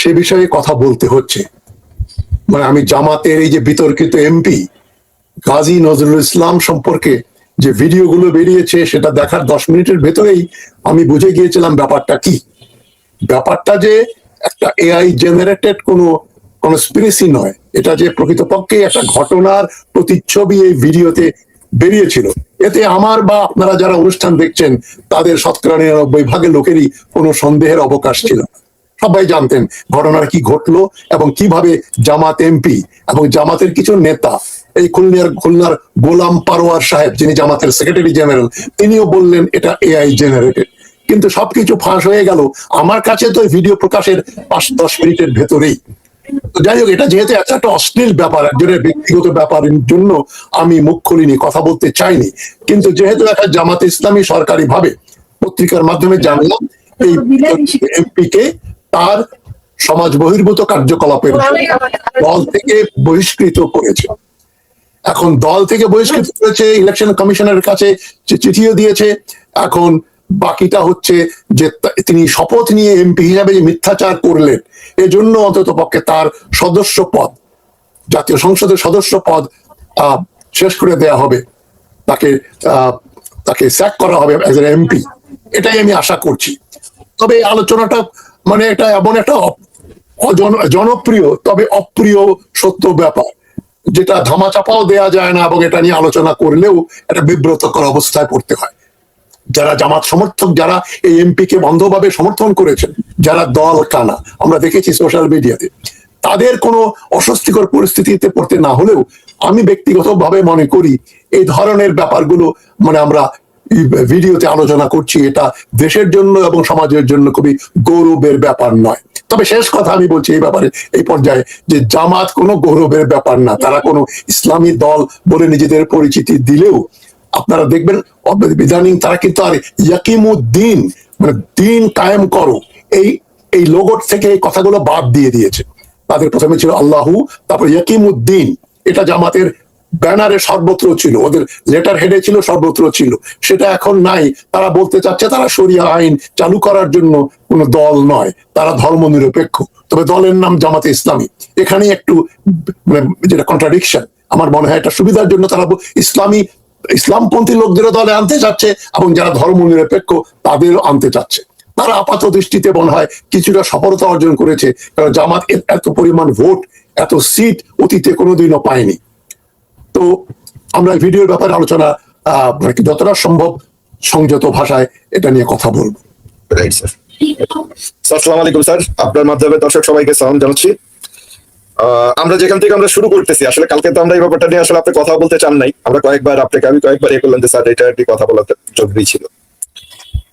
সে বিষয়ে কথা বলতে হচ্ছে। মানে আমি জামাতের এই যে বিতর্কিত এমপি গাজী নজরুল ইসলাম সম্পর্কে যে ভিডিওগুলো বেরিয়েছে সেটা দেখার 10 মিনিটের ভেতরেই আমি বুঝে গিয়েছিলাম ব্যাপারটা কি। ব্যাপারটা যে একটা এআই জেনারেটেড কোনো কনস্পিরেসি নয়, এটা যে প্রকৃতপক্ষে একটা ঘটনার প্রতিচ্ছবি এই ভিডিওতে বেরিয়েছিল। এতে আমার বা আপনারা যারা অনুষ্ঠান দেখছেন তাদের 99% লোকেরই কোনো সন্দেহের অবকাশ ছিল না। সবাই জানতেন ঘটনার কি ঘটলো এবং কিভাবে জামাত এমপি এবং জামাতের কিছু নেতা, এই খুলনার গোলাম পারোয়ার সাহেব যিনি জামাতের সেক্রেটারি জেনারেল, তিনিও বললেন এটা এআই জেনারেটেড। কিন্তু সবকিছু ফাঁস হয়ে গেল আমার কাছে তো ভিডিও প্রকাশের 5-10 মিনিটের ভেতরেই। যাই হোক, এটা যেহেতু একটা অশ্লীল ব্যাপার, একজনের ব্যক্তিগত ব্যাপারের জন্য আমি মুখ খুলিনি, কথা বলতে চাইনি। কিন্তু যেহেতু একটা জামাতে ইসলামী সরকারি ভাবে পত্রিকার মাধ্যমে জানলাম এই এমপি কে তার সমাজ বহির্ভূত কার্যকলাপের দল থেকে বহিষ্কৃত করেছে। এখন দল থেকে বহিষ্কৃত করেছে, ইলেকশন কমিশনের কাছে চিঠিও দিয়েছে। এখন বাকিটা হচ্ছে যে তিনি শপথ নিয়ে এমপি হিসাবে যে মিথ্যাচার করলেন এজন্য অন্তত পক্ষে তার সদস্য পদ, জাতীয় সংসদের সদস্য পদ শেষ করে দেয়া হবে, তাকে তাকে স্যাক করা হবে অ্যাজ এন এমপি। এটাই আমি আশা করছি। তবে এই আলোচনাটা মানে এটা এমন একটা জনপ্রিয় তবে অপ্রিয় সত্য ব্যাপার যেটা ধামাচাপাও দেয়া যায় না, এবং এটা নিয়ে আলোচনা করলেও একটা বিব্রতকর অবস্থায় পড়তে হয়। যারা জামাত সমর্থক, যারা এই এমপি কে বন্ধভাবে সমর্থন করেছেন, যারা দল কানা, আমরা দেখেছি সোশ্যাল মিডিয়াতে, তাদের কোনো অস্বস্তিকর পরিস্থিতিতে পড়তে না হলেও আমি ব্যক্তিগতভাবে মনে করি এই ধরনের ব্যাপারগুলো মানে আমরা ভিডিওতে আলোচনা করছি, এটা দেশের জন্য এবং সমাজের জন্য খুবই গৌরবের ব্যাপার নয়। তবে শেষ কথা আমি বলছি এই ব্যাপারে এই পর্যায়ে যে জামাত কোনো গৌরবের ব্যাপার না। তারা কোনো ইসলামী দল বলে নিজেদের পরিচিতি দিলেও আপনারা দেখবেন ইদানিং তারা কিন্তু আর ইয়াকিমুদ্দিন মানে দিন কায়েম করো এই এই লোগোর থেকে এই কথাগুলো বাদ দিয়ে দিয়েছে। তাদের প্রথমে ছিল আল্লাহু, তারপর ইয়াকিমুদ্দিন, এটা জামাতের ব্যানারে সর্বত্র ছিল, ওদের লেটার হেডে ছিল, সর্বত্র ছিল। সেটা এখন নাই। তারা বলতে চাচ্ছে তারা শরিয়া আইন চালু করার জন্য কোনো দল নয়, তারা ধর্মনিরপেক্ষ, তবে দলের নাম জামাতে ইসলামী। এখানে একটু মানে যেটা কন্ট্রাডিকশন, আমার মনে হয় এটা সুবিধার জন্য তারা ইসলামী ইসলামপন্থী লোকদেরও দলে আনতে চাচ্ছে এবং যারা ধর্মনিরপেক্ষ তাদেরও আনতে চাচ্ছে। তারা আপাত দৃষ্টিতে মনে হয় কিছুটা সফলতা অর্জন করেছে, কারণ জামাত এত পরিমাণ ভোট, এত সিট অতীতে কোনোদিনও পায়নি। তো আমরা ভিডিওর ব্যাপারে আলোচনা যতটা সম্ভব সংযত ভাষায় এটা নিয়ে কথা বলবো। Right sir. আসসালামু আলাইকুম স্যার, আপনার মাধ্যমে দর্শক সবাইকে সালাম জানাচ্ছি। আমরা যেখান থেকে আমরা শুরু করতেছি, আসলে কালকে তো আমরা এই ব্যাপারটা নিয়ে আসলে আপনি কথা বলতে চান নাই, আমরা কয়েকবার আপনাকে আমি কয়েকবার করলাম যে স্যার এটা একটি কথা বলাতে জরুরি ছিল।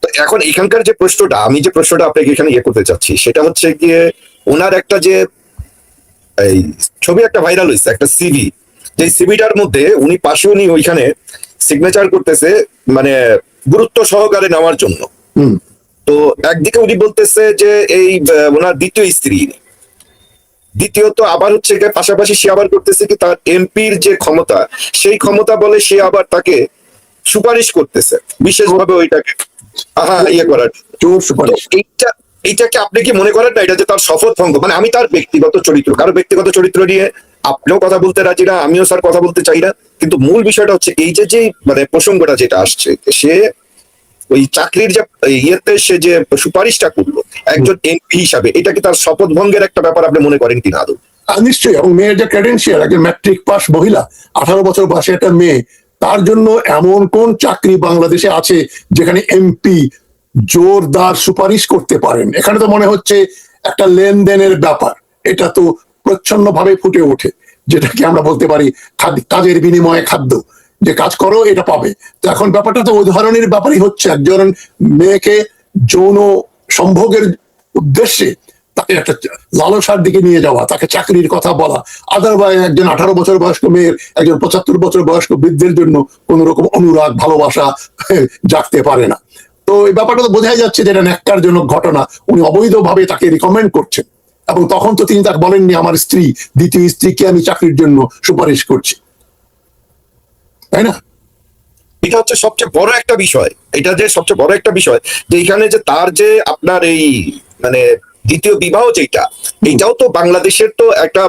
তো এখন এখানকার যে প্রশ্নটা, আমি যে প্রশ্নটা আপনাকে এখানে করতে চাচ্ছি সেটা হচ্ছে গিয়ে ওনার একটা যে এই ছবি একটা ভাইরাল হয়েছে, একটা সিভি, যে সিভিটার মধ্যে উনি পাশে উনি ওইখানে সিগনেচার করতেছে মানে গুরুত্ব সহকারে নেওয়ার জন্য। তো একদিকে উনি বলতেছে যে এই ওনার দ্বিতীয় স্ত্রী, দ্বিতীয়ত আবার হচ্ছে পাশাপাশি সে আবার করতেছে কি তার এমপির যে ক্ষমতা, সেই ক্ষমতা বলে সে আবার তাকে সুপারিশ করতেছে বিশেষভাবে ওইটাকে করার। এইটাকে আপনি কি মনে করেন না এটা যে তার শপথ ভঙ্গ? মানে আমি তার ব্যক্তিগত চরিত্র, কারো ব্যক্তিগত চরিত্র নিয়ে আপনিও কথা বলতে রাজি না, আমিও স্যার কথা বলতে চাই না, কিন্তু মূল বিষয়টা হচ্ছে এই যে মানে প্রসঙ্গটা যেটা আসছে, সে ওই চাকরির যে ইয়েতে সে যে সুপারিশটা করলো একজন এমপি হিসাবে, এটা কি তার শপথ ভঙ্গের একটা ব্যাপার আপনি মনে করেন কিনা আদৌ? নিশ্চয়ই। এবং মেয়ের যে ক্রেডেন্সিয়াল, একজন ম্যাট্রিক পাস মহিলা, 18 বছর বয়সে একটা মেয়ে, তার জন্য এমন কোন চাকরি বাংলাদেশে আছে যেখানে এমপি জোরদার সুপারিশ করতে পারেন? এখানে তো মনে হচ্ছে একটা লেনদেনের ব্যাপার, এটা তো প্রচ্ছন্ন ভাবে ফুটে ওঠে, যেটাকে আমরা বলতে পারি কাজের বিনিময়ে খাদ্য, যে কাজ করো এটা পাবে। তো এখন ব্যাপারটা তো ওই ধরনের ব্যাপারই হচ্ছে, একজন মেয়েকে যৌন সম্ভোগের উদ্দেশ্যে তাকে একটা লালসার দিকে নিয়ে যাওয়া, তাকে চাকরির কথা বলা। আদারওয়াইজ একজন 18 বছর বয়স্ক মেয়ের একজন 75 বছর বয়স্ক বৃদ্ধের জন্য কোন রকম অনুরাগ ভালোবাসা জাগতে পারে না। তো এই ব্যাপারটা তো বোঝাই যাচ্ছে যে এটা ন্যাক্কারজনক ঘটনা। উনি অবৈধভাবে তাকে রিকমেন্ড করছেন, এবং তখন তো তিনি তাকে বলেননি আমার স্ত্রী, দ্বিতীয় স্ত্রীকে আমি চাকরির জন্য সুপারিশ করছি, তাই না? এটা হচ্ছে সবচেয়ে বড় একটা বিষয়, এটা যে সবচেয়ে বড় একটা বিষয় যে এখানে যে তার যে আপনার এই মানে দ্বিতীয় বিবাহ যেটা, এইটাও তো বাংলাদেশের তো একটা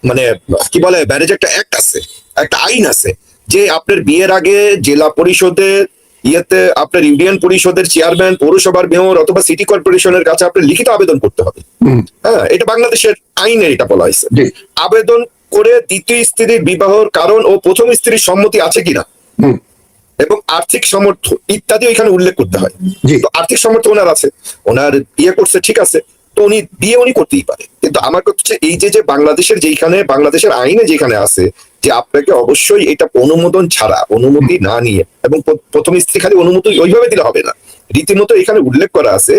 মানে কি বলে ম্যারেজ একটা অ্যাক্ট আছে, একটা আইন আছে, যে আপনার বিয়ের আগে জেলা পরিষদের ইয়েতে আপনার ইউনিয়ন পরিষদের চেয়ারম্যান, পৌরসভার মেয়র অথবা সিটি কর্পোরেশনের কাছে আপনার লিখিত আবেদন করতে হবে। হ্যাঁ, এটা বাংলাদেশের আইনে এটা বলা হয়েছে। আবেদন করে দ্বিতীয় স্ত্রীর বিবাহের কারণ ও প্রথম স্ত্রীর সম্মতি আছে কিনা এবং আর্থিক সামর্থ্য ইত্যাদি এখানে উল্লেখ করতে হয়। তো আর্থিক সামর্থ্য ওনার আছে, ওনার বিয়ে করছে, ঠিক আছে, তো উনি বিয়ে উনি করতেই পারে। কিন্তু আমার কথা হচ্ছে এই যে বাংলাদেশের যেখানে বাংলাদেশের আইনে যেখানে আছে যে আপনাকে অবশ্যই এটা অনুমোদন ছাড়া, অনুমতি না নিয়ে, এবং প্রথম স্ত্রী খালি অনুমতি ওইভাবে দিলে হবে না, রীতিমতো এখানে উল্লেখ করা আছে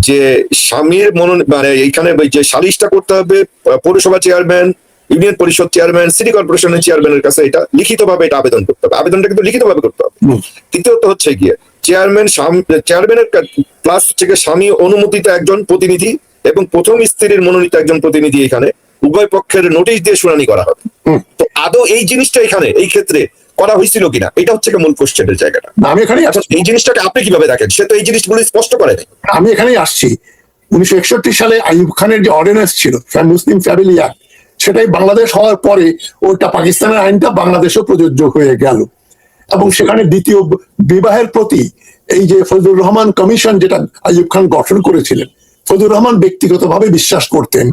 যে স্বামীর মানে এইখানে যে সালিশটা করতে হবে পৌরসভা চেয়ারম্যান, ইউনিয়ন পরিষদ চেয়ারম্যান, সিটি কর্পোরেশনের চেয়ারম্যানের কাছে এটা লিখিতভাবে এটা আবেদন করতে হবে। আবেদনটা কিন্তু লিখিতভাবে করতে হবে। তৃতীয়ত হচ্ছে গিয়ে চেয়ারম্যানের প্লাস হচ্ছে গিয়ে স্বামী অনুমোদিত একজন প্রতিনিধি এবং প্রথম স্ত্রীর মনোনীত একজন প্রতিনিধি, এখানে উভয় পক্ষের নোটিশ দিয়ে শুনানি করা হবে। তো আদৌ এই জিনিসটা এখানে এই ক্ষেত্রে করা হয়েছিল কিনা, এটা হচ্ছে মূল কোশ্চেনের জায়গাটা। আমি এখানে এই জিনিসটাকে আপনি কিভাবে দেখেন? সে তো এই জিনিসগুলো স্পষ্ট করে নাই। আমি এখানেই আসছি। 1961 সালে আইয়ুব খানের যে অর্ডিন্যান্স ছিল মুসলিম ফ্যামিলি অ্যাক্ট, সেটাই বাংলাদেশ হওয়ার পরে ওইটা পাকিস্তানের আইনটা বাংলাদেশও প্রযোজ্য হয়ে গেল, এবং সেখানে দ্বিতীয় বিবাহের প্রতি এই যে ফজলুর রহমান কমিশন যেটা আইয়ুব খান গঠন করেছিলেন, ফজলুর রহমান ব্যক্তিগতভাবে বিশ্বাস করতেন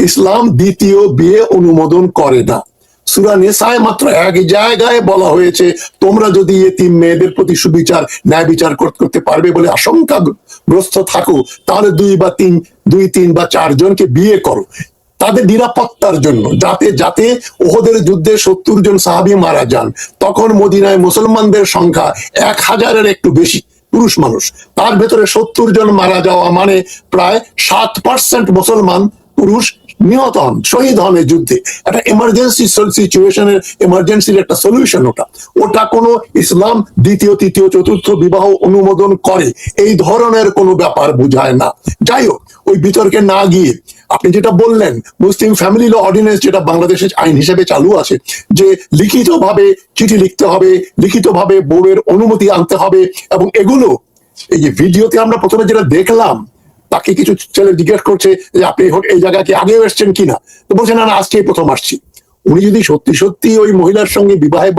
ইসলাম দ্বিতীয় বিয়ে অনুমোদন করে না। সূরা নিসায় মাত্র এক জায়গায় বলা হয়েছে তোমরা যদি এতিম মেয়েদের প্রতি সুবিচার ন্যায় বিচার করতে পারবে বলে আশঙ্কাগ্রস্ত থাকো, তাহলে দুই তিন বা 4 জনকে বিয়ে করো তাদের নিরাপত্তার জন্য, যাতে ওহদের যুদ্ধে 70 জন সাহাবী মারা যান। তখন মদিনায় মুসলমানদের সংখ্যা 1000-এর একটু বেশি পুরুষ মানুষ, তার ভেতরে 70 জন মারা যাওয়া মানে প্রায় 7% মুসলমান পুরুষ নিহত হন, শহীদ হন এই যুদ্ধে। একটা এমার্জেন্সি সিচুয়েশনের এমার্জেন্সির একটা সলিউশন ওটা কোনো ইসলাম দ্বিতীয় তৃতীয় চতুর্থ বিবাহ অনুমোদন করে এই ধরনের কোনো ব্যাপার বোঝায় না। যাই হোক, ওই বিতর্কে না গিয়ে আপনি যেটা বললেন মুসলিম ফ্যামিলি ল অর্ডিন্যান্স যেটা বাংলাদেশের আইন হিসেবে চালু আছে, যে লিখিতভাবে চিঠি লিখতে হবে, লিখিতভাবে বউয়ের অনুমতি আনতে হবে, এবং এগুলো এই যে ভিডিওতে আমরা প্রথমে যেটা দেখলাম, তাকে কিছু ছেলে জিজ্ঞেস করছে যে আপনি এই জায়গায় কি আগেও এসছেন কিনা, তো বলছে না আজকেই প্রথম আসছি। উনি যদি সত্যি সত্যি ওই মহিলার সঙ্গে বিবাহে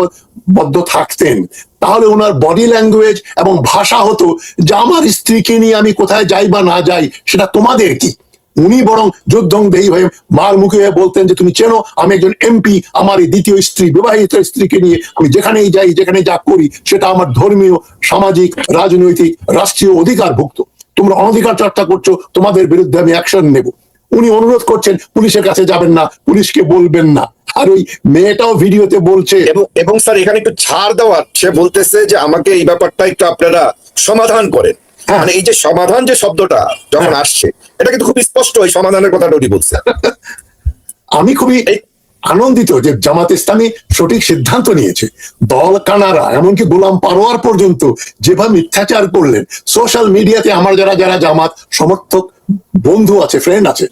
বদ্ধ থাকতেন, তাহলে ওনার বডি ল্যাঙ্গুয়েজ এবং ভাষা হতো যে আমার স্ত্রীকে নিয়ে আমি কোথায় যাই বা না যাই সেটা তোমাদের কি। উনি বরং যুদ্ধংদেহী হয়ে মার মুখে বলতেন যে তুমি চেনো আমি একজন এমপি, আমার এই দ্বিতীয় স্ত্রী বিবাহিত স্ত্রীকে নিয়ে আমি যেখানেই যাই যেখানে যা করি সেটা আমার ধর্মীয়, সামাজিক, রাজনৈতিক, রাষ্ট্রীয় অধিকারভুক্ত। তোমরা অনধিকার চর্চা করছো, তোমাদের বিরুদ্ধে আমি অ্যাকশন নেব। উনি অনুরোধ করছেন পুলিশের কাছে যাবেন না, পুলিশকে বলবেন না। আর ওই মেয়েটাও ভিডিওতে বলছে এবং স্যার এখানে একটু ছাড় দেওয়ার, সে বলতেছে যে আমাকে এই ব্যাপারটা একটু আপনারা সমাধান করেন। মানে এই যে সমাধান যে শব্দটা যখন আসছে, এটা কিন্তু খুব স্পষ্ট এই সমাধানের কথাটা উনি বলছে। আমি খুবই আনন্দিত যে জামাত ইসলামী সঠিক সিদ্ধান্ত নিয়েছে। দল কানারা এমনকি গোলাম পারোয়ার পর্যন্ত যেভাবে মিথ্যাচার করলেন সোশ্যাল মিডিয়াতে, আমার যারা যারা জামাত সমর্থক বন্ধু আছে, ফ্রেন্ড আছে,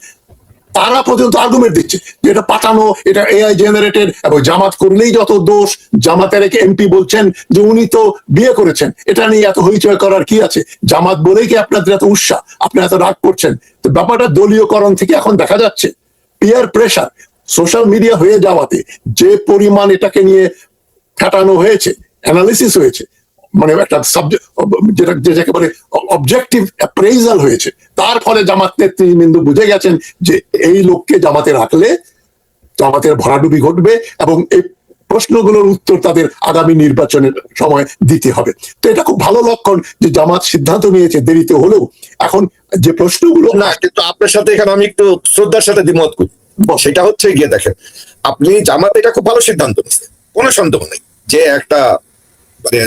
তারা পর্যন্ত আর্গুমেন্ট দিচ্ছে যে এটা পাঠানো, এটা এআই জেনারেটেড, এবং জামাত করলেই যত দোষ। জামাতের একে এমপি বলছেন যে উনি তো বিয়ে করেছেন, এটা নিয়ে এত হইচই করার কি আছে? জামাত বলেই কি আপনাদের এত উৎসাহ, আপনারা এত রাগ করছেন? তো ব্যাপারটা দলীয়করণ থেকে এখন দেখা যাচ্ছে পিয়ার প্রেশার সোশ্যাল মিডিয়া হয়ে যাওয়াতে যে পরিমাণ এটাকে নিয়ে কাটানো হয়েছে, অ্যানালিসিস হয়েছে, মানে একটা সাবজেক্ট যেটাকে বলে অবজেক্টিভ অ্যাপ্রেজাল হয়েছে, তার ফলে জামাত নেতৃবৃন্দ বুঝে গেছেন যে এই লোককে জামাতে রাখলে জামাতের ভরাডুবি ঘটবে এবং এই প্রশ্নগুলোর উত্তর তাদের আগামী নির্বাচনের সময় দিতে হবে। তো এটা খুব ভালো লক্ষণ যে জামাত সিদ্ধান্ত নিয়েছে, দেরিতে হলেও। এখন যে প্রশ্নগুলো না, কিন্তু আপনার সাথে এখানে আমি একটু শ্রদ্ধার সাথে দ্বিমত করি। সেটা হচ্ছে গিয়ে দেখেন, আপনি জামাত এটা খুব ভালো সিদ্ধান্ত নিচ্ছে, কোনো সন্দেহ নেই যে একটা মানে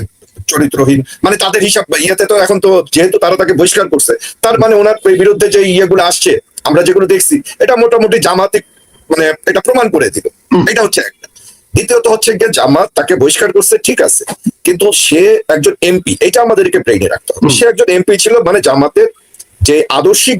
চরিত্রহীন, মানে তাদের হিসাব ইয়েতে তো এখন তো যেহেতু তারা তাকে বহিষ্কার করছে, তার মানে ওনার বিরুদ্ধে যে ইয়েগুলো আসছে আমরা যেগুলো দেখছি, এটা মোটামুটি জামাতে মানে এটা প্রমাণ করে দিল। এটা হচ্ছে একটা। দ্বিতীয়ত হচ্ছে গিয়ে জামাত তাকে বহিষ্কার করছে, ঠিক আছে, কিন্তু সে একজন এমপি, এটা আমাদেরকে ব্রেইনে রাখতে হবে। সে একজন এমপি ছিল, মানে জামাতের যে আদর্শে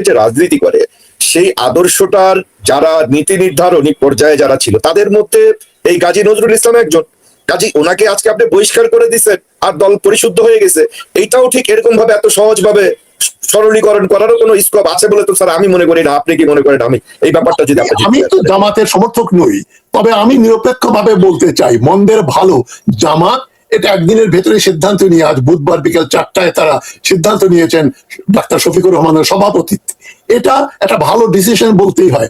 যে রাজনীতি করে সেই আদর্শটার যারা নীতি নির্ধারণী পর্যায়ে যারা ছিল তাদের মধ্যে এই গাজী নজরুল ইসলাম একজন। কাজী ওনাকে আজকে আপনি বহিষ্কার করে দিচ্ছেন আর দল পরিশুদ্ধ হয়ে গেছে, এইটাও ঠিক এরকম ভাবে এত সহজ ভাবে সরলীকরণ করারও কোনো স্কোপ আছে বলে তো স্যার আমি মনে করি না। আপনি কি মনে করেন? আমি এই ব্যাপারটা যদি আমি তো জামাতের সমর্থক নই, তবে আমি নিরপেক্ষ ভাবে বলতে চাই মন্দের ভালো জামাত এটা একদিনের ভেতরে সিদ্ধান্ত নিয়ে আজ বুধবার বিকেল 4টায় তারা সিদ্ধান্ত নিয়েছেন ডাক্তার শফিকুর রহমানের সভাপতিত্বে। এটা একটা ভালো ডিসিশন বলতেই হয়।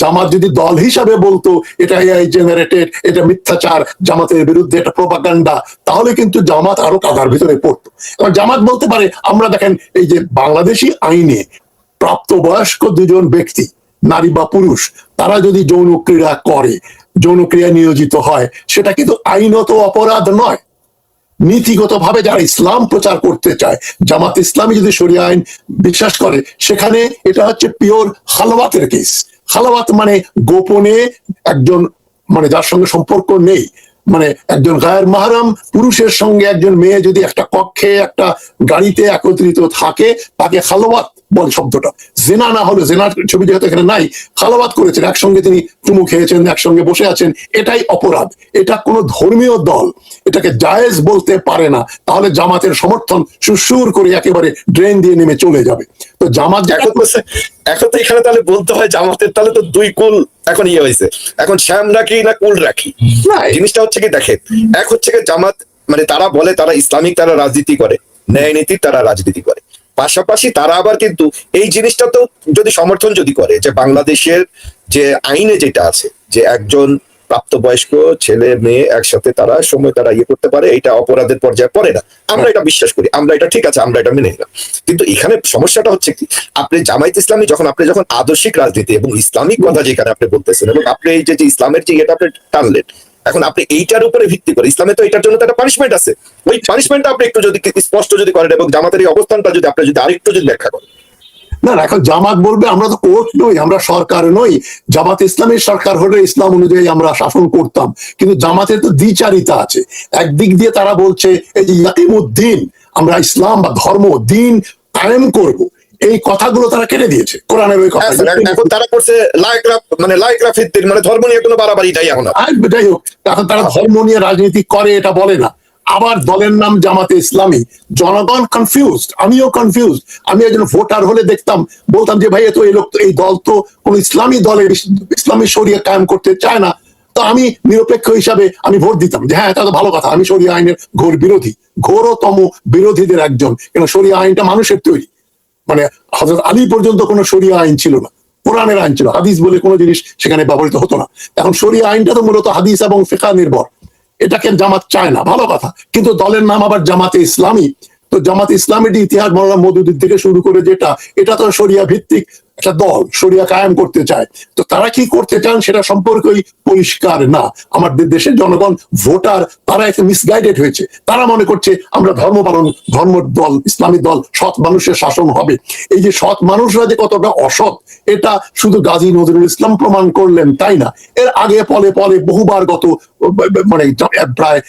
জামাত যদি দল হিসাবে বলতো এটা এআই জেনারেটেড, এটা মিথ্যাচার, জামাতের বিরুদ্ধে এটা প্রোপাগান্ডা, তাহলে কিন্তু জামাত আরো কাদার ভিতরে পড়তো। এবার জামাত বলতে পারে আমরা দেখেন এই যে বাংলাদেশি আইনে প্রাপ্তবয়স্ক দুজন ব্যক্তি নারী বা পুরুষ তারা যদি যৌন ক্রীড়া করে, যৌন ক্রিয়া নিয়োজিত হয়, সেটা কিন্তু আইনত অপরাধ নয়। নীতিগত ভাবে যারা ইসলাম প্রচার করতে চায়, জামাত ইসলামী যদি শরিয়া আইন বিশ্বাস করে, সেখানে এটা হচ্ছে পিওর খালওয়াতের কেস। খালওয়াত মানে গোপনে একজন মানে যার সঙ্গে সম্পর্ক নেই, মানে একজন গায়ের মাহরাম পুরুষের সঙ্গে একজন মেয়ে যদি একটা কক্ষে একটা গাড়িতে একত্রিত থাকে, তাকে খালওয়াত বলে শব্দটা। জেনা না হলে, জেনার ছবি যেহেতু এখানে নাই, খালওয়াত করেছেন, একসঙ্গে তিনি চুমু খেয়েছেন, একসঙ্গে বসে আছেন, এটাই অপরাধ। এটা কোনো ধর্মীয় দল এটাকে জায়েজ বলতে পারে না, তাহলে জামাতের সমর্থন সুর করে একেবারে ড্রেন দিয়ে নেমে চলে যাবে। তো জামাত এখন তো এখানে তাহলে বলতে হয় জামাতের তাহলে তো দুই কুল এখন ইয়ে হয়েছে, এখন শ্যাম রাখি না কুল রাখি। জিনিসটা হচ্ছে কি দেখেন, এক হচ্ছে কি জামাত মানে তারা বলে তারা ইসলামিক, তারা রাজনীতি করে, ন্যায় নীতির তারা রাজনীতি করে, পাশাপাশি তারা আবার কিন্তু এই জিনিসটা তো যদি সমর্থন যদি করে যে বাংলাদেশের যে আইনে যেটা আছে যে একজন প্রাপ্তবয়স্ক ছেলে মেয়ে একসাথে তারা সময় তারা ইয়ে করতে পারে, এটা অপরাধের পর্যায়ে পড়ে না, আমরা এটা বিশ্বাস করি, আমরা এটা ঠিক আছে, আমরা এটা মেনে নিলাম। কিন্তু এখানে সমস্যাটা হচ্ছে কি, আপনি জামায়াত ইসলামী যখন আদর্শিক রাজনীতি এবং ইসলামিক কথা যেখানে আপনি বলতেছেন, এবং আপনি এই যে ইসলামের যে এটা আপনি টানলেন, এখন আপনি এইটার উপরে ভিত্তি করে ইসলামে তো এটার জন্য তো একটা পানিশমেন্ট আছে, ওই পানিশমেন্টটা আপনি একটু যদি স্পষ্ট যদি করেন এবং জামাতের এই অবস্থানটা যদি আপনি যদি আরেকটু যদি ব্যাখ্যা করেন। না, এখন জামাত বলবে আমরা তো কোর্ট নই, আমরা সরকার নই। জামাত ইসলামের সরকার হলে ইসলাম অনুযায়ী আমরা শাসন করতাম, কিন্তু জামাতের তো দ্বিচারিতা আছে। একদিক দিয়ে তারা বলছে এই যে ইয়াকিমুদ্দিন, আমরা ইসলাম বা ধর্ম দিন কায়েম করব, এই কথাগুলো তারা কেটে দিয়েছে কোরআনের ওই কথা। এখন তারা করছে মানে ধর্ম নিয়ে কোনো বাড়াবাড়ি যাই এখন যাই হোক, এখন তারা ধর্ম নিয়ে রাজনীতি করে এটা বলে না। আবার দলের নাম জামাতে ইসলামী, জনগণ কনফিউজড, আমিও কনফিউজড। আমি একজন ভোটার হলে দেখতাম, বলতাম যে ভাই তো এই লোক তো এই দল তো কোন ইসলামী দলে ইসলামী শরিয়া কায়েম করতে চায় না, তো আমি নিরপেক্ষ হিসাবে আমি ভোট দিতাম যে হ্যাঁ এটা তো ভালো কথা, আমি শরিয়া আইনের ঘোর বিরোধী, ঘোরতম বিরোধীদের একজন। কেন শরিয়া আইনটা মানুষের তৈরি, মানে হযরত আলী পর্যন্ত কোনো শরিয়া আইন ছিল না, কোরআনের আইন ছিল, হাদিস বলে কোনো জিনিস সেখানে ব্যবহৃত হতো না। এখন শরিয়া আইনটা তো মূলত হাদিস এবং ফিকহ নির্ভর, এটাকে জামাত চায় না, ভালো কথা, কিন্তু দলের নাম আবার জামাতে ইসলামী। তো জামাত ইসলামের ইতিহাস মাওলানা মওদুদী থেকে শুরু করে যেটা, এটা তো শরিয়া ভিত্তিক একটা দল, শরিয়া কায়েম করতে চায়। তো তারা কি করতে চান সেটা সম্পর্কেই পরিষ্কার না। আমাদের দেশের জনগণ ভোটার তারা একটা মিসগাইডেড হয়েছে, তারা মনে করছে আমরা ধর্ম পালন, ধর্ম দল, ইসলামী দল, সৎ মানুষের শাসন হবে। এই যে সৎ মানুষরা যে কতটা অসৎ, এটা শুধু গাজী নজরুল ইসলাম প্রমাণ করলেন তাই না, এর আগে পলে পলে বহুবার গত মানে প্রায়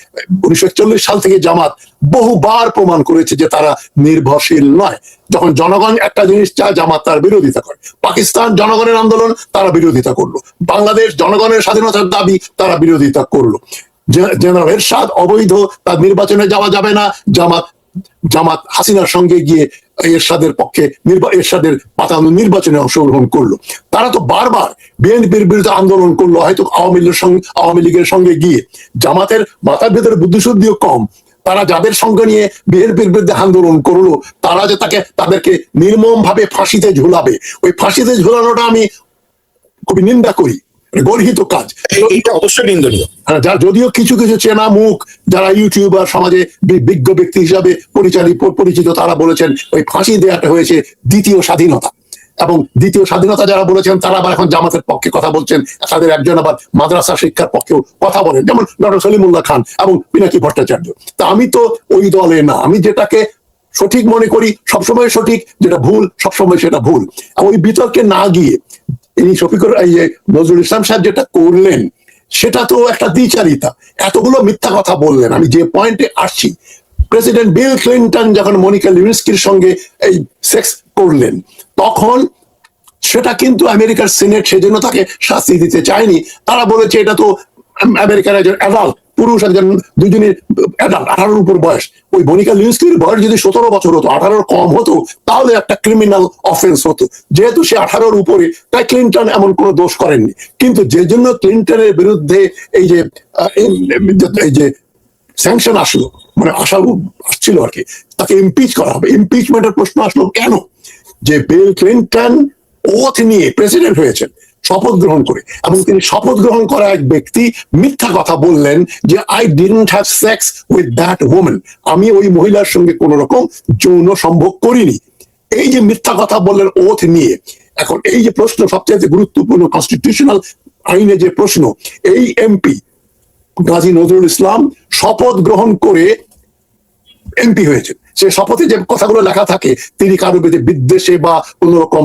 1941 সাল থেকে জামাত বহুবার প্রমাণ করেছে যে তারা নির্ভরশীল নয়। যখন জনগণ একটা জিনিস চায়, জামাত তার বিরোধিতা করে। পাকিস্তান জনগণের আন্দোলন, তারা বিরোধিতা করলো। বাংলাদেশ জনগণের স্বাধীনতার দাবি, তারা বিরোধিতা করলো। জেনারেল এরশাদ অবৈধ, তার নির্বাচনে যাওয়া যাবে না, জামাত হাসিনার সঙ্গে গিয়ে এরশাদের পক্ষে এরশাদের পাতানো নির্বাচনে অংশগ্রহণ করলো। তারা তো বারবার বিএনপির বিরুদ্ধে আন্দোলন করলো, হয়তো আওয়ামী লীগের সঙ্গে গিয়ে। জামাতের মাথার ভেতরে বুদ্ধিশুদ্ধিও কম, তারা যাদের সঙ্গে নিয়ে বিএনপির বিরুদ্ধে আন্দোলন করলো, তারা যে তাদেরকে নির্মম ভাবে ফাঁসিতে ঝুলাবে, ওই ফাঁসিতে ঝুলানোটা আমি খুবই নিন্দা করি, গর্হিত কাজ, এটা অবশ্যই নিন্দনীয়। যার যদিও কিছু কিছু চেনা মুখ যারা ইউটিউবার, সমাজে বিজ্ঞ ব্যক্তি হিসাবে পরিচিত, তারা বলেছেন ওই ফাঁসি দেওয়াটা হয়েছে দ্বিতীয় স্বাধীনতা। এবং দ্বিতীয় স্বাধীনতা যারা বলেছেন তারা আবার এখন জামাতের পক্ষে কথা বলছেন, তাদের একজন আবার মাদ্রাসা শিক্ষার পক্ষেও কথা বলেন, যেমন ডক্টর সলিমুল্লাহ খান এবং পিনাকি ভট্টাচার্য। তা আমি তো ওই দলে না, আমি যেটাকে সঠিক মনে করি সবসময় সঠিক, যেটা ভুল সবসময় সেটা ভুল। ওই বিতর্কে না গিয়ে এই শফিকুর নজরুল ইসলাম সাহেব যেটা করলেন, সেটা তো একটা দ্বিচারিতা, এতগুলো মিথ্যা কথা বললেন। আমি যে পয়েন্টে আসছি, প্রেসিডেন্ট বিল ক্লিন্টন যখন মনিকা লিউইন্সকির সঙ্গে এই সেক্স করলেন, তখন সেটা কিন্তু আমেরিকার সিনেট সেজন্য তাকে শাস্তি দিতে চায়নি। তারা বলেছে এটা তো আমেরিকার একজন অ্যাডাল্ট পুরুষ, একজন দুজনের 18-র উপর বয়স। ওই মনিকা লিউস্কির বয়স যদি 17 বছর হতো, 18-র কম হতো, তাহলে একটা ক্রিমিনাল অফেন্স হতো। যেহেতু সে 18-র উপরে, তাই ক্লিনটন এমন কোনো দোষ করেননি। কিন্তু যে জন্য ক্লিনটনের বিরুদ্ধে এই যে স্যাংশন আসলো, মানে আসছিল আর কি, তাকে ইমপিচ করা হবে। ইমপিচমেন্টের প্রশ্ন আসলো কেন? যে বিল ক্লিনটন ওথ নিয়ে প্রেসিডেন্ট হয়েছেন, শপথ গ্রহণ করে, এবং তিনি শপথ গ্রহণ করা এক ব্যক্তি মিথ্যা কথা বললেন যে I didn't have sex with that women, আমি ওই মহিলার সঙ্গে কোন রকম যৌন সম্ভোগ করিনি। এই যে মিথ্যা কথা বললেন ওথ নিয়ে, এখন এই যে প্রশ্ন সবচেয়ে গুরুত্বপূর্ণ কনস্টিটিউশনাল আইনে যে প্রশ্ন, এই এমপি গাজী নজরুল ইসলাম শপথ গ্রহণ করে এমপি হয়েছে। সে শপথে যে কথাগুলো লেখা থাকে, তিনি কারো বিরুদ্ধে বিদ্বেষে বা কোন রকম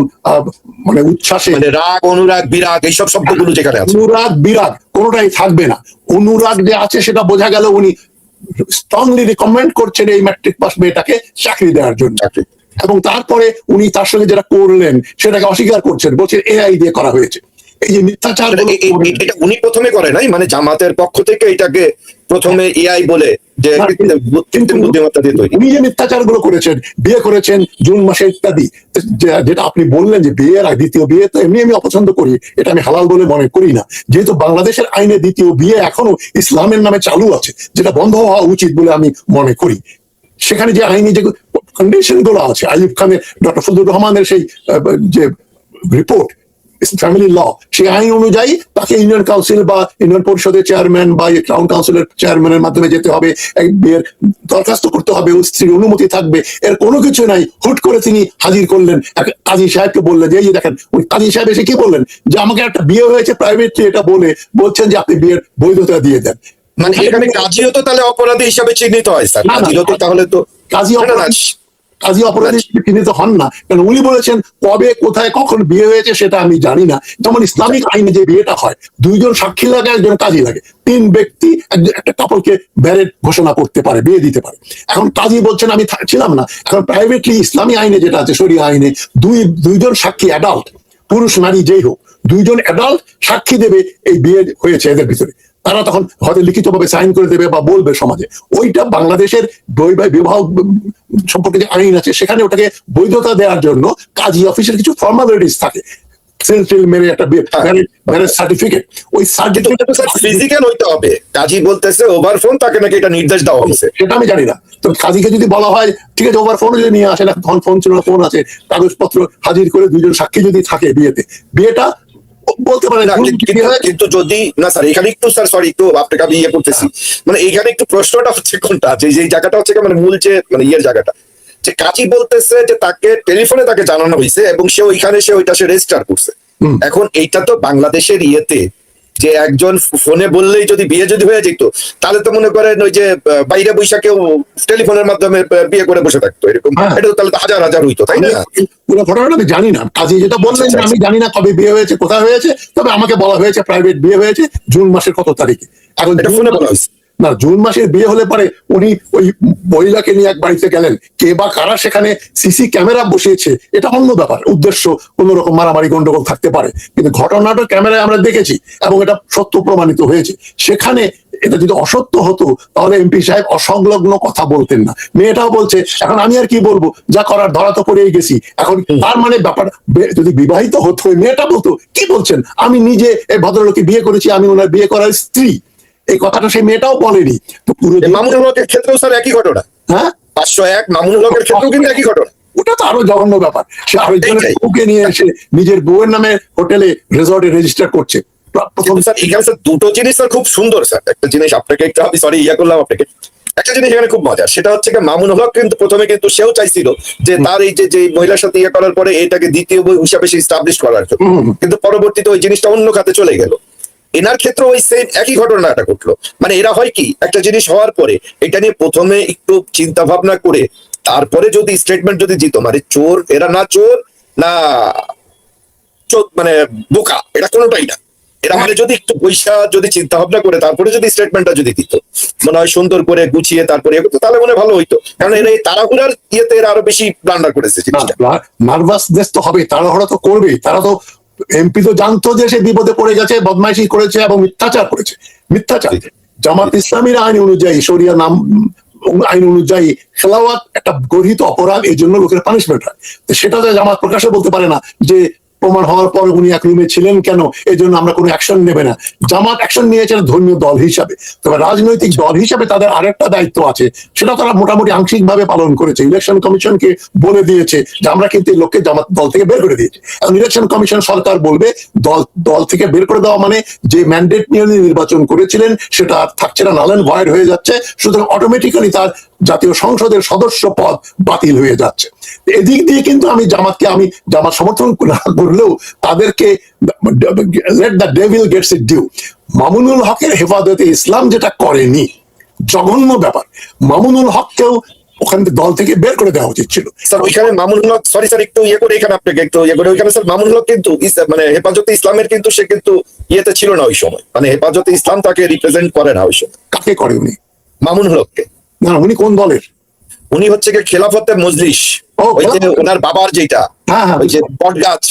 মানে উচ্ছ্বাসে, মানে রাগ, অনুরাগ, বিরাগ, এইসব শব্দগুলো যেখানে আছে, অনুরাগ বিরাগ কোনোটাই থাকবে না। অনুরাগ যে আছে সেটা বোঝা গেল, উনি স্ট্রংলি রিকমেন্ড করছেন এই ম্যাট্রিক পাস মেয়েটাকে চাকরি দেওয়ার জন্য। এবং তারপরে উনি তার সঙ্গে যেটা করলেন সেটাকে অস্বীকার করছেন, বলছেন এআই দিয়ে করা হয়েছে। এই যে মিথ্যাচার, এটা উনি প্রথমে করে নাই, মানে জামাতের পক্ষ থেকে এটাকে প্রথমে এআই বলে যে কৃত্রিম বুদ্ধিমত্তা দিয়ে তৈরি। উনি যে মিথ্যাচার গুলো করেছেন, বিয়ে করেছেন জুন মাসে ইত্যাদি, যেটা আপনি বললেন যে বিয়ের দ্বিতীয় বিয়ে তো এমনি আমি অপছন্দ করি, এটা আমি হালাল বলে মনে করি না। যেহেতু বাংলাদেশের আইনে দ্বিতীয় বিয়ে এখনো ইসলামের নামে চালু আছে, যেটা বন্ধ হওয়া উচিত বলে আমি মনে করি। সেখানে যে আইনি যে কন্ডিশন গুলো আছে, আইয়ুব খানের, ডক্টর ফজলুর রহমানের সেই যে রিপোর্ট ফ্যামিলি ল, সেই আইন অনুযায়ী তাকে ইউনিয়ন কাউন্সিল বা ইউনিয়ন পরিষদের চেয়ারম্যান বা টাউন কাউন্সিলের চেয়ারম্যানের মাধ্যমে যেতে হবে, বিয়ের দরখাস্ত করতে হবে, স্ত্রীর অনুমতি থাকবে। এর কোনো কিছু নাই, হুট করে তিনি হাজির করলেন, কাজী সাহেবকে বললেন যে এই দেখেন, ওই কাজী সাহেব এসে কি বললেন যে আমাকে একটা বিয়ে হয়েছে প্রাইভেটলি, এটা বলে বলছেন যে আপনি বিয়ের বৈধতা দিয়ে দেন। মানে এখানে কাজীও তো তাহলে অপরাধী হিসাবে চিহ্নিত হয় স্যার, কাজীও তো তাহলে তো কাজী অপরাধী চিহ্নিত হন না, কারণ উনি বলেছেন কবে, কোথায়, কখন বিয়ে হয়েছে সেটা আমি জানি না। যেমন ইসলামিক আইনে যে বিয়েটা হয়, দুইজন সাক্ষী লাগে, একজন কাজী লাগে, 3 ব্যক্তি একটা কাপলকে ম্যারেড ঘোষণা করতে পারে, বিয়ে দিতে পারে। এখন কাজী বলছেন আমি ছিলাম না। এখন প্রাইভেটলি ইসলামী আইনে যেটা আছে, শরিয়া আইনে, দুইজন সাক্ষী অ্যাডাল্ট, পুরুষ নারী যেই হোক, দুইজন অ্যাডাল্ট সাক্ষী দেবে এই বিয়ে হয়েছে এদের ভিতরে। তারা তখন হয়তো লিখিতভাবে সাইন করে দেবে বা বলবে সমাজে। ওইটা বাংলাদেশের বিবাহ সম্পর্কে যে আইন আছে, সেখানে ওটাকে বৈধতা দেওয়ার জন্য কাজী অফিসের কিছু ফর্মালিটিস থাকে, মেরে একটা ম্যারেজ সার্টিফিকেট, ওই সার্টিফিকেট ফিজিক্যাল হইতে হবে। কাজী বলতেছে ওভার ফোন, তাকে নাকি এটা নির্দেশ দেওয়া হয়েছে, সেটা আমি জানি না। তো কাজীকে যদি বলা হয় ঠিক আছে, ওভার ফোন যদি নিয়ে আসে না, তখন ফোন ছিল না, ফোন আছে, কাগজপত্র হাজির করে দুইজন সাক্ষী যদি থাকে বিয়েতে, বিয়েটা বলতে পারে। কিন্তু যদি না স্যার, এখানে একটু স্যার সরি, একটু আপনাকে আমি ইয়ে করতেছি, মানে এইখানে একটু প্রশ্নটা হচ্ছে কোনটা, যে জায়গাটা হচ্ছে মানে মূল যে মানে ইয়ের জায়গাটা, যে কাজী বলতেছে যে তাকে টেলিফোনে তাকে জানানো হয়েছে এবং সে ওইখানে ওইটা রেজিস্টার করছে। এখন এইটা তো বাংলাদেশের ইয়েতে, যে একজন ফোনে বললেই যদি বিয়ে যদি হয়ে যেত, তাহলে তো মনে করেন ওই যে বাইরে বৈশাখেও টেলিফোনের মাধ্যমে বিয়ে করে বসে থাকতো, এরকম এটা তো তাহলে তো হাজার হাজার হইতো, তাই না? পুরো ঘটনাটা আমি জানি না। কাজী যেটা বললেন আমি জানি না কবে বিয়ে হয়েছে, কোথায় হয়েছে, তবে আমাকে বলা হয়েছে প্রাইভেট বিয়ে হয়েছে জুন মাসের কত তারিখে। এখন এটা ফোনে বলা হয়েছে না, জুন মাসের বিয়ে হলে পরে উনি ওই মহিলাকে নিয়ে এক বাড়িতে গেলেন, কে বা কারা সেখানে সিসি ক্যামেরা বসিয়েছে এটা অন্য ব্যাপার, উদ্দেশ্য কোন রকম মারামারি গন্ডগোল থাকতে পারে, কিন্তু ঘটনাটা ক্যামেরায় আমরা দেখেছি এবং এটা সত্য প্রমাণিত হয়েছে। সেখানে এটা যদি অসত্য হতো তাহলে এমপি সাহেব অসংলগ্ন কথা বলতেন না। মেয়েটাও বলছে এখন আমি আর কি বলবো, যা করার ধরা তো পড়েই গেছি। এখন তার মানে ব্যাপার, যদি বিবাহিত হতো মেয়েটা বলতো কি বলছেন, আমি নিজে এই ভদ্রলোককে বিয়ে করেছি, আমি ওনার বিয়ে করার স্ত্রী, এই কথাটা সেই মেয়েটাও বলেনি। তো পুরো মামুনুল হকের ক্ষেত্রেও স্যার একই ঘটনা। হ্যাঁ, 501 মামুনুল হকের ক্ষেত্রেও কিন্তু একই ঘটনা। ওটা তো আরো জঘন্য ব্যাপার, সে আরেকজনের বউকে নিয়ে এসে নিজের বউয়ের নামে হোটেলে রিসর্টে রেজিস্টার করছে। প্রথম স্যার এখানে স্যার দুটো জিনিস স্যার খুব সুন্দর স্যার। একটা জিনিস আপনাকে একটু আমি সরি করলাম আপনাকে, একটা জিনিস এখানে খুব মজার, সেটা হচ্ছে মামুনুল হক কিন্তু প্রথমে কিন্তু সেও চাইছিল যে তার এই যে মহিলার সাথে করার পরে এটাকে দ্বিতীয় বই হিসাবে সে এস্টাবলিশ করার জন্য, কিন্তু পরবর্তীতে ওই জিনিসটা অন্য খাতে চলে গেল। এনার ক্ষেত্রে ওই সেম একই ঘটনাটা ঘটলো। মানে এরা হয় কি, একটা জিনিস হওয়ার পরে এটা নিয়ে প্রথমে একটু চিন্তা ভাবনা করে তারপরে যদি স্টেটমেন্ট যদি দিত, মানে চোর এরা না, চোর না মানে বোকা, এটা কোনোটাই না। এরা মানে যদি একটু পয়সা যদি চিন্তা ভাবনা করে তারপরে যদি স্টেটমেন্টটা যদি দিত, মনে হয় সুন্দর করে গুছিয়ে তারপরে তাহলে মনে ভালো হইতো। কারণ এরা এই তাড়াহুড়ার ইয়েতে এরা আরো বেশি ব্লান্ডার করেছে। নার্ভাসনেস তো হবে, তাড়াহুড়া তো করবেই। তারা তো এমপি তো জানতো যে সে বিপদে পড়ে গেছে, বদমাইশি করেছে এবং মিথ্যাচার করেছে। মিথ্যাচার জামাত ইসলামীর আইন অনুযায়ী, শরিয়া নাম আইন অনুযায়ী খেলাওয়াত একটা গর্হিত অপরাধ, এই জন্য লোকের পানিশমেন্ট হয়। তো সেটা জামাত প্রকাশে বলতে পারে না যে প্রমাণ হওয়ার পর উনি এক রুমে ছিলেন কেন, এই জন্য আমরা কোনো অ্যাকশন নেবে না। জামাত অ্যাকশন নিয়েছে ধর্মীয় দল হিসাবে, তবে রাজনৈতিক দল হিসাবে তাদের আরেকটা দায়িত্ব আছে, সেটা তারা মোটামুটি আংশিকভাবে পালন করেছে। ইলেকশন কমিশনকে বলে দিয়েছে যে আমরা কিন্তু এই লোককে জামাত দল থেকে বের করে দিয়েছি। এবং ইলেকশন কমিশন সরকার বলবে দল থেকে বের করে দেওয়া মানে যে ম্যান্ডেট নিয়ে নির্বাচন করেছিলেন সেটা আর থাকছে না, নাল এন্ড ভয়েড হয়ে যাচ্ছে, সুতরাং অটোমেটিক্যালি তার জাতীয় সংসদের সদস্য পদ বাতিল হয়ে যাচ্ছে। এদিক দিয়ে কিন্তু আমি জামাত সমর্থন না করলেও তাদেরকে let the devil gets it due. Mamunul হকের হেফাজতে ইসলাম যেটা করেনি, জঘন্য ব্যাপার। মামুনুল হককেও ওখান থেকে দল থেকে বের করে দেওয়া উচিত ছিল। স্যার ওইখানে মামুনুল হক, সরি স্যার একটু ইয়ে করে, এখানে আপনাকে একটু ইয়ে করে, ওইখানে স্যার মামুনুল হক কিন্তু মানে হেফাজতে ইসলামের কিন্তু সে কিন্তু ইয়েতে ছিল না ওই সময়, মানে হেফাজতে ইসলাম তাকে রিপ্রেজেন্ট করে না ওই সময়। কাকে করে উনি? মামুনুল হককে। না, উনি কোন দলের? উনি হচ্ছে কি খেলাফতে মজলিস, ওই যে ওনার বাবার যেটা, ওই যে বটগাছ,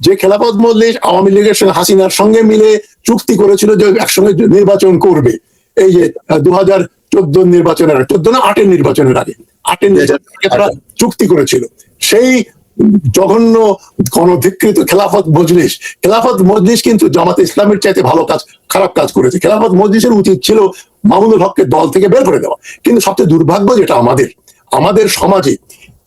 যে খেলাফত মজলিস আওয়ামী লীগের সঙ্গে হাসিনার সঙ্গে মিলে চুক্তি করেছিল যে একসঙ্গে নির্বাচন করবে। এই যে 2014 নির্বাচনের আগে, 14 না 8 নির্বাচনের আগে, 8 নির্বাচনের তারা চুক্তি করেছিল। সেই জঘন্য গণধিকৃত খেলাফত মজলিস কিন্তু জামাতে ইসলামের চাইতে ভালো কাজ, খারাপ কাজ করেছে। খেলাফত মজলিসের উচিত ছিল মামুনুল হককে দল থেকে বের করে দেওয়া। কিন্তু সবচেয়ে দুর্ভাগ্য যেটা আমাদের সমাজে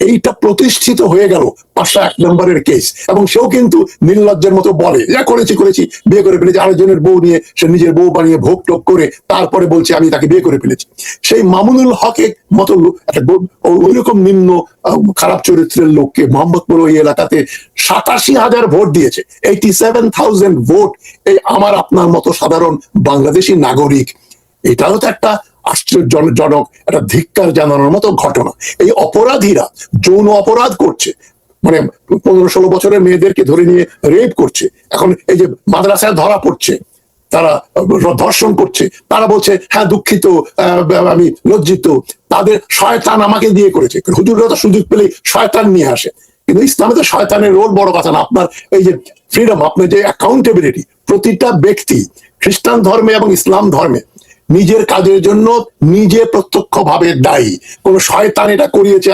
এইটা প্রতিষ্ঠিত হয়ে গেল 501 নম্বরের কেস, এবং সেও কিন্তু নির্লজ্জের মতো বলে যা করেছি, বিয়ে করে ফেলেছি, আরেকজনের বউ নিয়ে সে নিজের বউ বানিয়ে ভোগ টোগ করে তারপরে বলছে আমি তাকে বিয়ে করে ফেলেছি। সেই মামুনুল হকের মতো একটা ওইরকম নিম্ন খারাপ চরিত্রের লোককে মোহাম্মদপুর ওই এলাকাতে 87,000 ভোট দিয়েছে, 87,000 ভোট। এই আমার আপনার মতো সাধারণ বাংলাদেশি নাগরিক, এটাও তো একটা আশ্চর্যজনক, একটা ধিক্কার জানানোর মতো ঘটনা। এই অপরাধীরা যৌন অপরাধ করছে, মানে 15-16 বছরের মেয়েদেরকে ধরে নিয়ে রেপ করছে, এখন এই যে মাদ্রাসায় ধরা পড়ছে, তারা ধর্ষণ করছে, তারা বলছে হ্যাঁ দুঃখিত, আমি লজ্জিত, তাদের শয়তান আমাকে দিয়ে করেছে। হুজুররা তো সুযোগ পেলেই শয়তান নিয়ে আসে, কিন্তু ইসলামে তো শয়তানের রোল বড় কথা না। আপনার এই যে ফ্রিডম, আপনার যে অ্যাকাউন্টেবিলিটি, প্রতিটা ব্যক্তি খ্রিস্টান ধর্মে এবং ইসলাম ধর্মে নিজের কাজের জন্য নিজে প্রত্যক্ষভাবে দায়ী। কোন শয়তান এটা করিয়েছে,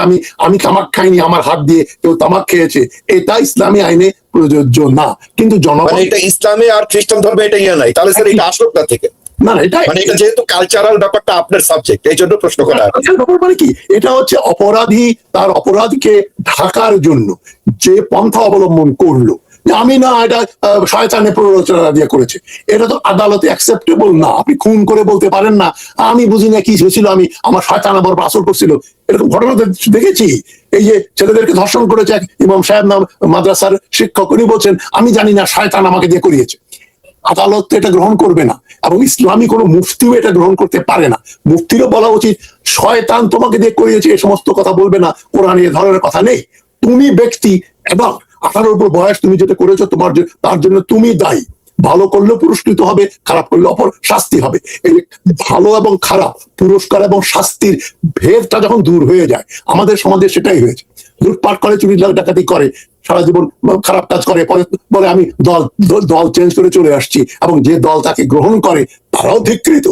আমি তামাক খাইনি, আমার হাত দিয়ে কেউ তামাক খেয়েছে, এটা ইসলামী আইনে প্রযোজ্য না। কিন্তু জনগণ এটা ইসলামে আর খ্রিস্টান ধর্মে এটা ইয়ে নাই, তাহলে স্যার এটা আসলো না থেকে না, এটা মানে এটা যেহেতু কালচারাল ব্যাপারটা আপনার সাবজেক্ট, এই জন্য প্রশ্ন করা। মানে কি, এটা হচ্ছে অপরাধী তার অপরাধকে ঢাকার জন্য যে পন্থা অবলম্বন করলো, আমি না এটা শয়তানের প্ররোচনা দিয়ে করেছে, এটা তো আদালতে অ্যাকসেপ্টেবল না। আপনি খুন করে বলতে পারেন না আমি বুঝি না কি হয়েছিল, আমার শয়তান আবার আসর করছিল। এরকম ঘটনা দেখেছি। এই যে ছেলেদেরকে ধর্ষণ করেছে এক ইমাম সাহেব নাম মাদ্রাসার শিক্ষক, উনি বলছেন আমি জানি না, শয়তান আমাকে দিয়ে করিয়েছে। আদালত তো এটা গ্রহণ করবে না, এবং ইসলামী কোনো মুফতিও এটা গ্রহণ করতে পারে না। মুফতিরও বলা উচিত শয়তান তোমাকে দিয়ে করিয়েছে এই সমস্ত কথা বলবে না, কোরআনে এ ধরনের কথা নেই। তুমি ব্যক্তি এবং 18 উপর বয়স, তুমি যেটা করেছো তার জন্য তুমি দায়ী। ভালো করলেও পুরস্কৃত হবে, খারাপ করলে অপর শাস্তি হবে। এই ভালো এবং খারাপ, পুরস্কার এবং শাস্তির ভেদটা যখন দূর হয়ে যায়, আমাদের সমাজে সেটাই হয়েছে। লুটপাট করে, চুরি ডাকাতি করে, সারা জীবন খারাপ কাজ করে, পরে বলে আমি দল চেঞ্জ করে চলে আসছি, এবং যে দল তাকে গ্রহণ করে তারাও ধিক্কৃত।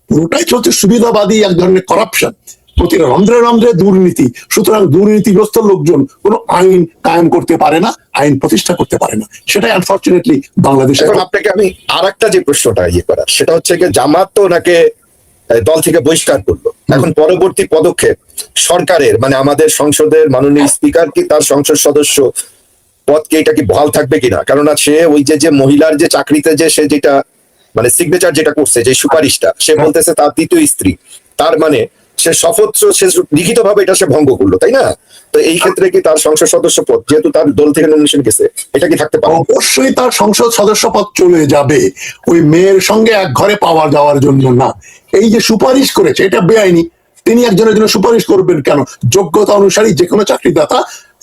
পুরোটাই চলছে সুবিধাবাদী এক ধরনের করাপশন, প্রতিটা রন্ধ্রে দুর্নীতি। সুতরাং দুর্নীতিগ্রস্ত লোকজন কোনো আইন কায়েম করতে পারে না, আইন প্রতিষ্ঠা করতে পারে না। সেটাই আনফরচুনেটলি বাংলাদেশে। এখন আপনাকে আমি আরেকটা যে প্রশ্নটা ইয়ে করার, সেটা হচ্ছে যে জামাত তো ওনাকে দল থেকে বহিষ্কার করলো, এখন পরবর্তী পদক্ষেপ সরকারের, মানে আমাদের সংসদের মাননীয় স্পিকার কি তার সংসদ সদস্য পদকে এটা কি বহাল থাকবে কিনা? কেননা সে ওই যে মহিলার যে চাকরিতে যে সে যেটা মানে সিগনেচার যেটা করছে, যে সুপারিশটা, সে বলতেছে তার দ্বিতীয় স্ত্রী, তার মানে সে শপথ, সে লিখিত ভাবে এটা সে ভঙ্গ করলো, তাই না? তো এই ক্ষেত্রে কি তার সংসদ সদস্য পদ, যেহেতু তার দল থেকে নমিনেশন গেছে, এটা কি থাকতে পারে? অবশ্যই তার সংসদ সদস্য পদ চলে যাবে, ওই মেয়ের সঙ্গে এক ঘরে পাওয়া যাওয়ার জন্য না। এই যে সুপারিশ করেছে এটা বেআইনি, তিনি একজনের জন্য সুপারিশ করবেন কেন? যোগ্যতা অনুসারী যে কোনো চাকরিদাতা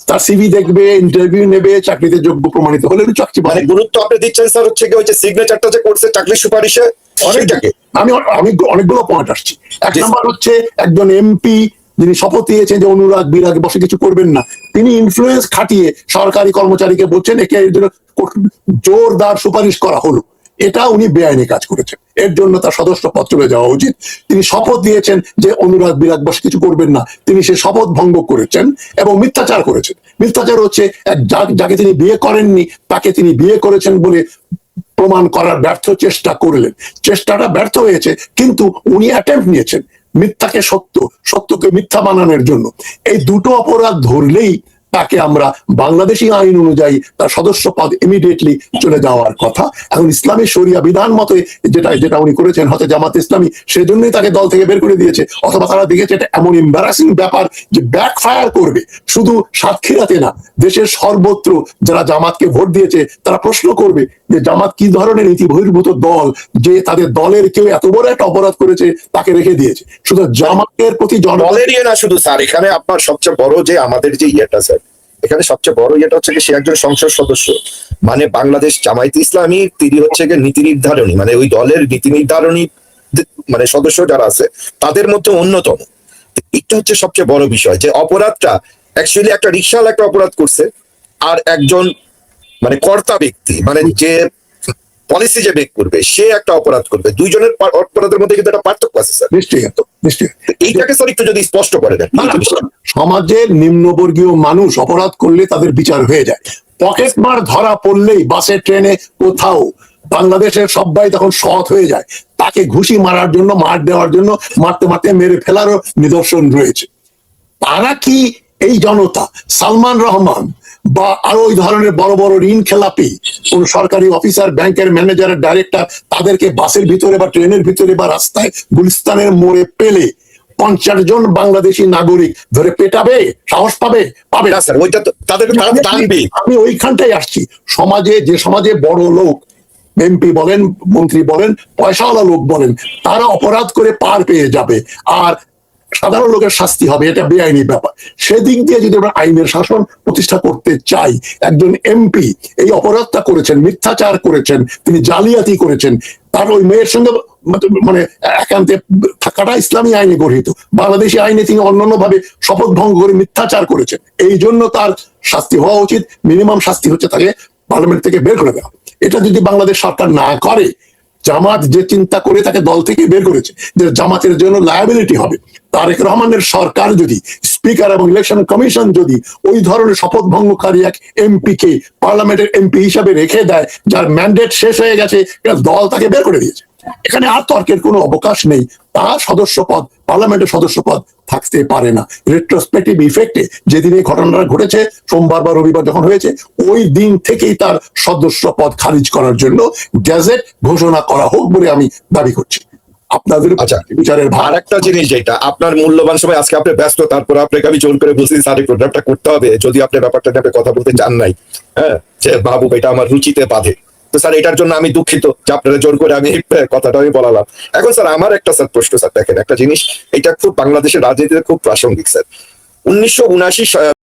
তার সিভি দেখবে, ইন্টারভিউ নেবে, চাকরিতে যোগ্য প্রমাণিত হলে চাকরি পাবে। মানে গুরুত্ব আপনি দিচ্ছেন স্যার হচ্ছে কি ওই যে সিগনেচারটা যে করছে চাকরি সুপারিশে, অনেকটাকে আমি অনেকগুলো পয়েন্ট আসছি। এক নম্বর হচ্ছে একজন এমপি যিনি শপথ নিয়েছেন যে অনুরাগ বিরাগে বসে কিছু করবেন না, তিনি ইনফ্লুয়েন্স খাটিয়ে সরকারি কর্মচারীকে বলছেন একে জোরদার সুপারিশ করা হলো, এটা উনি বেআইনি কাজ করেছেন। এর জন্য তার সদস্য পদ চলে যাওয়া উচিত। তিনি শপথ দিয়েছেন যে অনুরাগ বিরাগ বসে কিছু করবেন না, তিনি সে শপথ ভঙ্গ করেছেন এবং মিথ্যাচার করেছেন। মিথ্যাচার হচ্ছে যাকে তিনি বিয়ে করেননি তাকে তিনি বিয়ে করেছেন বলে প্রমাণ করার ব্যর্থ চেষ্টা করলেন। চেষ্টাটা ব্যর্থ হয়েছে, কিন্তু উনি অ্যাটেম্প্ট নিয়েছেন মিথ্যাকে সত্য, সত্যকে মিথ্যা বানানোর জন্য। এই দুটো অপরাধ ধরলেই তাকে আমরা বাংলাদেশি আইন অনুযায়ী তার সদস্য পদ ইমিডিয়েটলি চলে যাওয়ার কথা। এখন ইসলামী শরিয়া বিধান মতে যেটা উনি করেছেন, হয়তো জামাত ইসলামী সেজন্যই তাকে দল থেকে বের করে দিয়েছে, অথবা তারা দেখেছে এটা এমন এম্বারাসিং ব্যাপার যে ব্যাকফায়ার করবে। শুধু সাতক্ষীরাতে না, দেশের সর্বত্র যারা জামাতকে ভোট দিয়েছে তারা প্রশ্ন করবে যে জামাত কি ধরনের নীতি বহির্ভূত দল, যে তাদের দলের কেউ এত বড় একটা অপরাধ করেছে তাকে রেখে দিয়েছে। শুধু জামাতের প্রতি দলেরই না শুধু স্যার, এখানে আপনার সবচেয়ে বড় যে আমাদের যে ইয়েটা স্যার, এখানে সবচেয়ে বড় ইয়েটা হচ্ছে কি সে একজন সংসদ সদস্য, মানে বাংলাদেশ জামায়াতে ইসলামী, তিনি হচ্ছে গিয়ে নীতি নির্ধারণী, মানে ওই দলের নীতি নির্ধারণী মানে সদস্য যারা আছে তাদের মধ্যে অন্যতম। এটা হচ্ছে সবচেয়ে বড় বিষয়, যে অপরাধটা অ্যাকচুয়ালি একটা রিকশাওয়ালা একটা অপরাধ করছে, আর একজন মানে কর্তা ব্যক্তি, মানে যে পলিসি যে মেক করবে সে একটা অপরাধ করবে। দুইজনের অপরাধের মধ্যে কিন্তু একটা পার্থক্য আছে স্যার। নিশ্চয়ই নিশ্চয়ই এইটাকে স্যার একটু যদি স্পষ্ট করে দেন। সমাজের নিম্নবর্গীয় মানুষ অপরাধ করলে তাদের বিচার হয়ে যায়। পকেট মার ধরা পড়লেই বাসে ট্রেনে কোথাও বাংলাদেশের সবাই তখন সৎ হয়ে যায়। তাকে ঘুষি মারার জন্য, মার দেওয়ার জন্য, মারতে মারতে মেরে ফেলারও নিদর্শন রয়েছে। তারা কি এই জনতা, সালমান রহমান বা আরো ওই ধরনের বড় বড় ঋণ খেলাপি কোন সরকারি অফিসার, ব্যাংকের ম্যানেজারের, ডাইরেক্টর, তাদেরকে বাসের ভিতরে বা ট্রেনের ভিতরে বা রাস্তায় গুলিস্তানের মোড়ে পেলে 50 জন বাংলাদেশি নাগরিক ধরে পেটাবে? সাহস পাবে? পাবে না স্যার, ওইটা তো তাদেরকে তারা টানবে। আমি ওইখানটাই আসছি। যে সমাজে বড় লোক, এমপি বলেন, মন্ত্রী বলেন, পয়সাওয়ালা লোক বলেন, তারা অপরাধ করে পার পেয়ে যাবে, আর সাধারণ লোকের শাস্তি হবে, এটা বেআইনি ব্যাপার। সেদিক দিয়ে যদি আমরা আইনের শাসন প্রতিষ্ঠা করতে চাই, একজন এমপি এই অপরাধটা করেছেন, মিথ্যাচার করেছেন, তিনি জালিয়াতি করেছেন, তার ওই মেয়ের সঙ্গে মানে একান্তে থাকাটা ইসলামী আইনে গঠিত। বাংলাদেশি আইনে তিনি অন্যান্য ভাবে শপথ ভঙ্গ করে মিথ্যাচার করেছেন, এই জন্য তার শাস্তি হওয়া উচিত। মিনিমাম শাস্তি হচ্ছে তাকে পার্লামেন্ট থেকে বের করে দেওয়া। এটা যদি বাংলাদেশ সরকার না করে, জামাত যে চিন্তা করে তাকে দল থেকে বের করেছে যে জামাতের জন্য লায়াবিলিটি হবে, তারেক রহমানের সরকার যদি, স্পিকার এবং ইলেকশন কমিশন যদি ওই ধরনের শপথ ভঙ্গকারী এক এমপি কে পার্লামেন্টের এমপি হিসাবে রেখে দেয়, যার ম্যান্ডেট শেষ হয়ে গেছে, দল তাকে বের করে দিয়েছে, এখানে আর তর্কের কোনো অবকাশ নেই। তার সদস্য পদ, পার্লামেন্টের সদস্য পদ থাকতে পারে না। রেট্রোস্পেক্টিভ ইফেক্টে যেদিন এই ঘটনাটা ঘটেছে, সোমবার বা রবিবার যখন হয়েছে, ওই দিন থেকেই তার সদস্য পদ খারিজ করার জন্য গ্যাজেট ঘোষণা করা হোক বলে আমি দাবি করছি। আপনাদের বিচারের ভার। একটা জিনিস যেটা আপনার মূল্যবান সময়, আজকে আপনি ব্যস্ত, তারপর আপনাকে আমি জোর করে বলছি স্যার এই প্রোগ্রামটা করতে হবে, যদি আপনি ব্যাপারটা নিয়ে কথা বলতে চান নাই, হ্যাঁ, যে বাবু এটা আমার রুচিতে বাধে, তো স্যার এটার জন্য আমি দুঃখিত যে আপনারা জোর করে আমি কথাটা আমি বলালাম। এখন স্যার আমার একটা স্যার প্রশ্ন, স্যার দেখেন একটা জিনিস, এটা খুব বাংলাদেশের রাজনীতিতে খুব প্রাসঙ্গিক স্যার। 1979